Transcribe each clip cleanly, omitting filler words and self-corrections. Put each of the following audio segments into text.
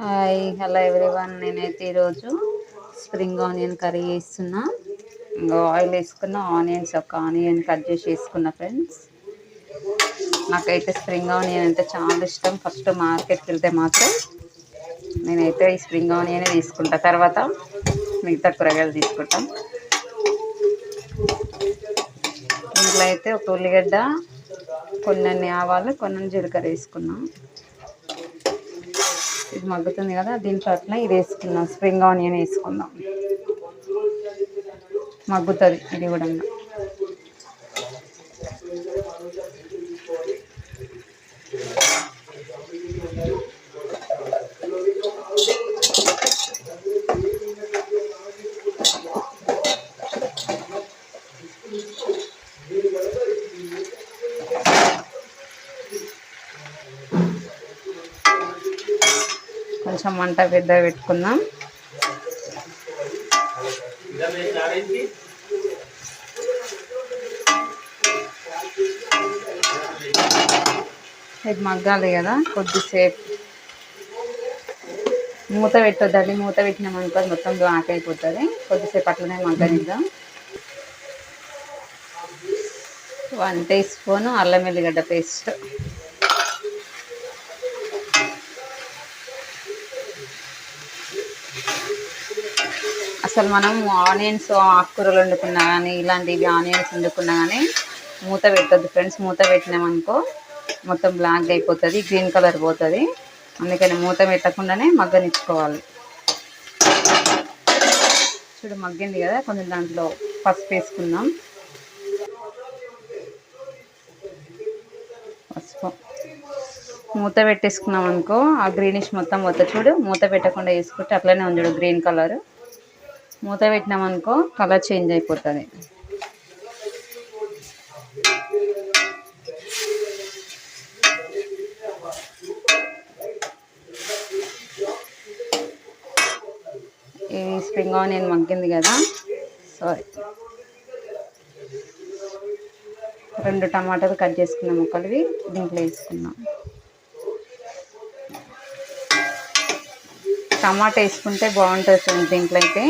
Hi hello everyone. నేనైతే ఈరోజు spring onion curry చేస్తున్నా. ఇంకా ఆయిల్ వేసుకున్న, ఆనియన్స్ ఒక ఆనియన్ కట్ చేసి వేసుకున్న ఫ్రెండ్స్. నాకైతే స్ప్రింగ్ ఆనియన్ అంటే చాలా ఇష్టం. ఫస్ట్ మార్కెట్కి వెళ్తే మాత్రం నేనైతే ఈ స్ప్రింగ్ ఆనియనే తీసుకుంటా, తర్వాత మిగతా కూరగాయలు తీసుకుంటాం. ఇంట్లో అయితే ఒక ఉల్లిగడ్డ, కొన్ని ఆవాలు, కొన్ని జీలకర్ర వేసుకున్నాం. ఇది మగ్గుతుంది కదా, దీంట్లో అట్లా ఇది వేసుకుందాం, స్ప్రింగ్ ఆనియన్ వేసుకుందాం. మగ్గుతుంది ఇది కూడా. కొంచెం మంట పెద్దగా పెట్టుకుందాం. ఇది మగ్గాలి కదా కొద్దిసేపు. మూత పెట్టొద్దండి, మూత పెట్టినామనుకో మొత్తం బ్లాక్ అయిపోతుంది. కొద్దిసేపు అట్లనే మగ్గనిద్దాం. 1 టీ స్పూన్ అల్లం వెల్లిగడ్డ పేస్ట్, అసలు మనం ఆనియన్స్ ఆకుకూరలు వండుకున్నా కానీ, ఇలాంటివి ఆనియన్స్ వండుకున్నా కానీ మూత పెట్టద్దు ఫ్రెండ్స్. మూత పెట్టినామనుకో మొత్తం బ్లాక్ అయిపోతుంది, గ్రీన్ కలర్ పోతుంది. అందుకని మూత పెట్టకుండానే మగ్గనిచ్చుకోవాలి. చూడు మగ్గింది కదా, కొంచెం దాంట్లో పసుపు వేసుకుందాం. పసుపు మూత పెట్టేసుకున్నాం అనుకో ఆ గ్రీనిష్ మొత్తం పోతుంది. చూడు మూత పెట్టకుండా వేసుకుంటే అట్లనే ఉంది చూడు గ్రీన్ కలర్. మూత పెట్టినామనుకో కలర్ చేంజ్ అయిపోతుంది. ఈ స్ప్రింగ్ ఆనియన్ మగ్గింది కదా, సారీ 2 టమాటాలు కట్ చేసుకున్న ముక్కలు దీంట్లో వేసుకున్నాం. టమాటా వేసుకుంటే బాగుంటుంది దీంట్లో అయితే.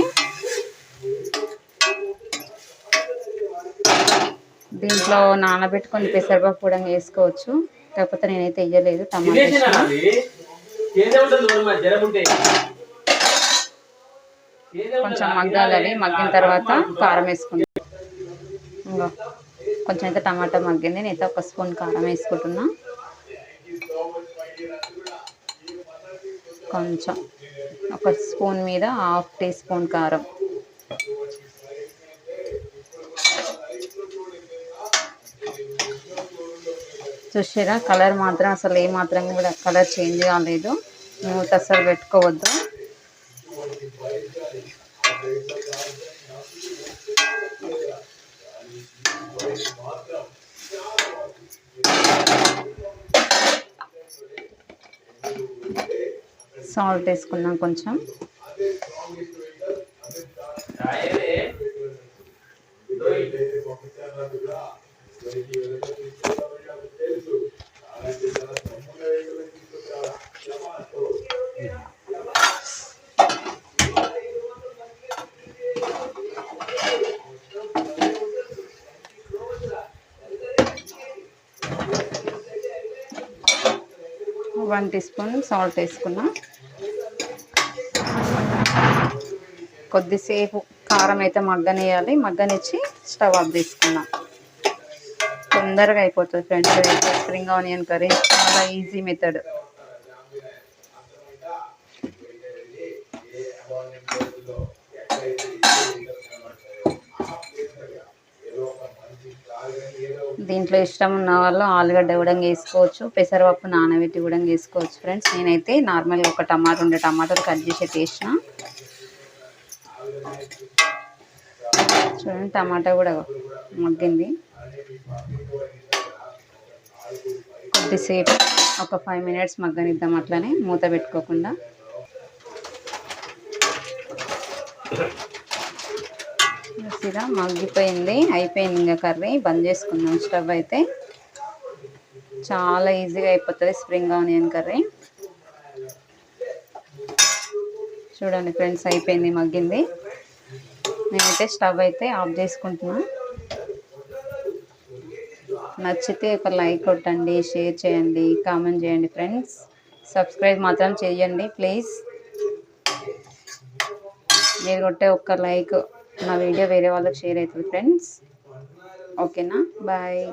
దీంట్లో నానబెట్టుకొని పెసరపప్పు కూడా వేసుకోవచ్చు, కాకపోతే నేనైతే వేయలేదు. టమాటా కొంచెం మగ్గాలి. అవి మగ్గిన తర్వాత కారం వేసుకుంటాం. ఇంకా కొంచెం అయితే టమాటా మగ్గింది, నేనైతే 1 స్పూన్ కారం వేసుకుంటున్నా. కొంచెం 1 స్పూన్ మీద 1/2 టీ స్పూన్ కారం. చూసారా కలర్ మాత్రం అసలు ఏమాత్రం కూడా కలర్ చేంజ్ కాలేదు. మూత అసలు పెట్టుకోవద్దు. సాల్ట్ వేసుకున్నాం కొంచెం. వన్ టీ స్పూన్ సాల్ట్ వేసుకున్నా. కొద్దిసేపు కారం అయితే మగ్గనియాలి. మగ్గనిచ్చి స్టవ్ ఆఫ్ తీసుకున్నాం. తొందరగా అయిపోతుంది ఫ్రెండ్స్. స్ప్రింగ్ ఆనియన్ కర్రీ చాలా ఈజీ మెథడ్. దీంట్లో ఇష్టం ఉన్న వాళ్ళు ఆలుగడ్డ కూడా వేసుకోవచ్చు, పెసరపప్పు నానబెట్టి కూడా వేసుకోవచ్చు ఫ్రెండ్స్. నేనైతే నార్మల్గా ఒక టమాటా 2 టమాటాలు కట్ చేసి వేసిన. చూడండి టమాటా కూడా మగ్గింది. కొద్దిసేపు ఒక 5 మినిట్స్ మగ్గనిద్దాం అట్లనే మూత పెట్టుకోకుండా. ఇలా మగ్గిపోయింది, అయిపోయింది. ఇంకా కర్రీ బంద్ చేసుకుందాం స్టవ్ అయితే. చాలా ఈజీగా అయిపోతుంది స్ప్రింగ్ ఆనియన్ కర్రీ. చూడండి ఫ్రెండ్స్, అయిపోయింది, మగ్గింది. నేనైతే స్టవ్ అయితే ఆఫ్ చేసుకుంటున్నా. నచ్చితే ఒక లైక్ కొట్టండి, షేర్ చేయండి, కామెంట్ చేయండి ఫ్రెండ్స్. సబ్స్క్రైబ్ మాత్రం చేయండి ప్లీజ్. మీరు కొట్టే ఒక్క లైక్ నా వీడియో వేరే వాళ్ళకి షేర్ అవుతుంది ఫ్రెండ్స్. ఓకేనా, బాయ్.